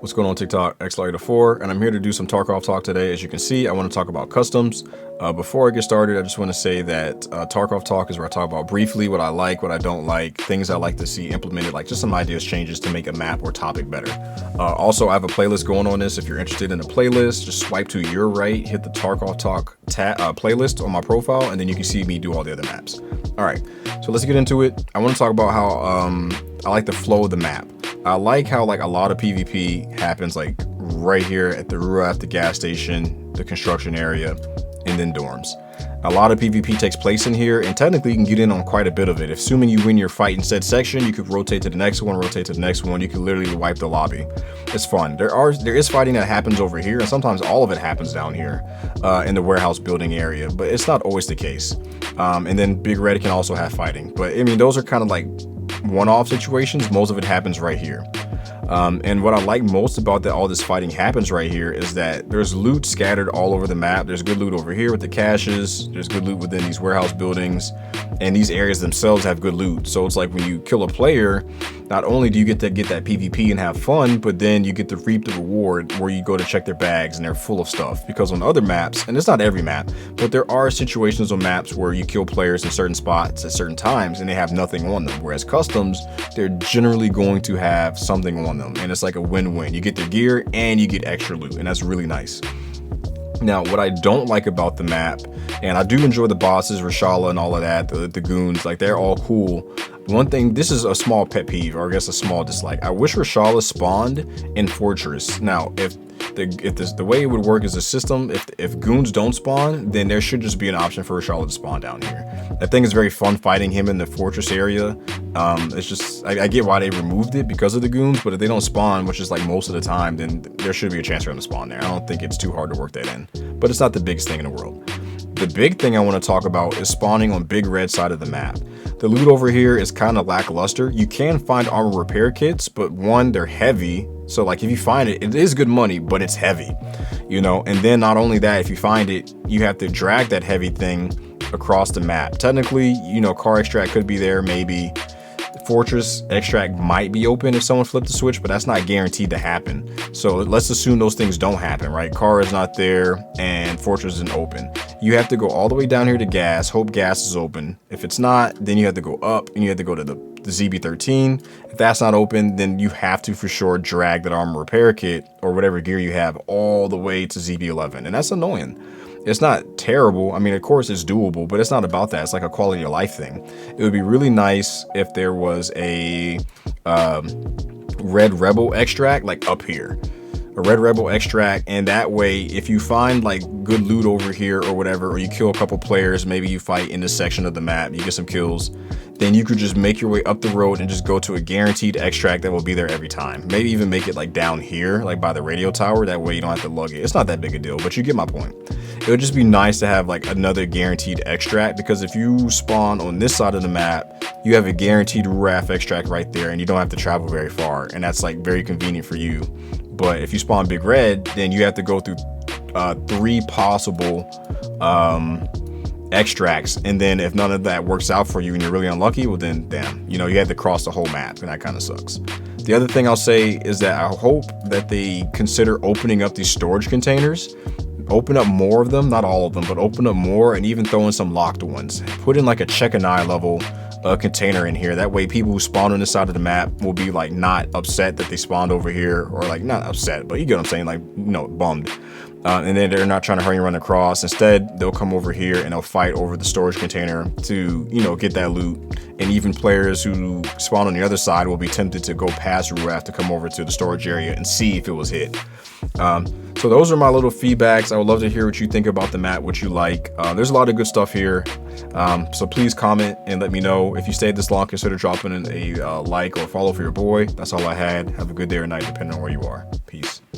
What's going on TikTok, xLater4, and I'm here to do some Tarkov talk today. As you can see, I want to talk about customs. Before I get started, I just want to say that Tarkov talk is where I talk about briefly what I like, what I don't like, things I like to see implemented, like just some ideas, changes to make a map or topic better. Also, I have a playlist going on this. If you're interested in a playlist, just swipe to your right, hit the Tarkov talk playlist on my profile, and then you can see me do all the other maps. All right, so let's get into it. I want to talk about how I like the flow of the map. I like how like a lot of PvP happens like right here at the RUAF, the gas station, the construction area, and then dorms. A lot of PvP takes place in here, and technically you can get in on quite a bit of it. Assuming you win your fight in said section, you could rotate to the next one, rotate to the next one. You could literally wipe the lobby. It's fun. There is fighting that happens over here, and sometimes all of it happens down here in the warehouse building area, but it's not always the case. And then Big Red can also have fighting, but I mean those are kind of like one-off situations. Most of it happens right here. And what I like most about that all this fighting happens right here is that there's loot scattered all over the map. There's good loot over here with the caches. There's good loot within these warehouse buildings, and these areas themselves have good loot. So it's like when you kill a player, not only do you get to get that PvP and have fun, but then you get to reap the reward where you go to check their bags and they're full of stuff. Because on other maps, and it's not every map, but there are situations on maps where you kill players in certain spots at certain times and they have nothing on them. Whereas customs, they're generally going to have something on them, and it's like a win-win. You get their gear and you get extra loot, and that's really nice. Now, what I don't like about the map, and I do enjoy the bosses, Rashala and all of that, the goons, like they're all cool. One thing, this is a small pet peeve, or I guess a small dislike. I wish Rashala spawned in Fortress. Now, if the way it would work is a system, if goons don't spawn, then there should just be an option for Rashala to spawn down here. I think it's very fun fighting him in the Fortress area. It's just, I get why they removed it because of the goons, but if they don't spawn, which is like most of the time, then there should be a chance for them to spawn there. I don't think it's too hard to work that in, but it's not the biggest thing in the world. The big thing I want to talk about is spawning on Big Red side of the map. The loot over here is kind of lackluster. You can find armor repair kits, but one, they're heavy. So like if you find it, it is good money, but it's heavy, you know? And then not only that, if you find it, you have to drag that heavy thing across the map. Technically, you know, car extract could be there, maybe. Fortress extract might be open if someone flipped the switch, but that's not guaranteed to happen. So let's assume those things don't happen, right? Car is not there and Fortress isn't open. You have to go all the way down here to gas, hope gas is open. If it's not, then you have to go up and you have to go to the ZB13. If that's not open, then you have to for sure drag that armor repair kit or whatever gear you have all the way to ZB11, and that's annoying. It's not terrible. I mean, of course it's doable, but it's not about that. It's like a quality of life thing. It would be really nice if there was a Red Rebel extract like up here, a Red Rebel extract, and that way if you find like good loot over here or whatever, or you kill a couple players, maybe you fight in this section of the map, you get some kills, then you could just make your way up the road and just go to a guaranteed extract that will be there every time. Maybe even make it like down here, like by the radio tower, that way you don't have to lug it. It's not that big a deal, but you get my point. It would just be nice to have like another guaranteed extract, because if you spawn on this side of the map, you have a guaranteed RAF extract right there and you don't have to travel very far, and that's like very convenient for you. But if you spawn Big Red, then you have to go through 3 possible extracts, and then if none of that works out for you and you're really unlucky, well then damn, you know, you had to cross the whole map, and that kind of sucks. The other thing I'll say is that I hope that they consider opening up these storage containers. Open up more of them, not all of them, but open up more, and even throw in some locked ones. Put in like a check an eye level container in here. That way people who spawn on this side of the map will be like not upset that they spawned over here, or like not upset, but you get what I'm saying, like, you know, bummed. And then they're not trying to hurry and run across. Instead, they'll come over here and they'll fight over the storage container to, you know, get that loot. And even players who spawn on the other side will be tempted to go past RUAF to come over to the storage area and see if it was hit. So those are my little feedbacks. I would love to hear what you think about the map, what you like. There's a lot of good stuff here. So please comment and let me know. If you stayed this long, consider dropping in a like or follow for your boy. That's all I had. Have a good day or night, depending on where you are. Peace.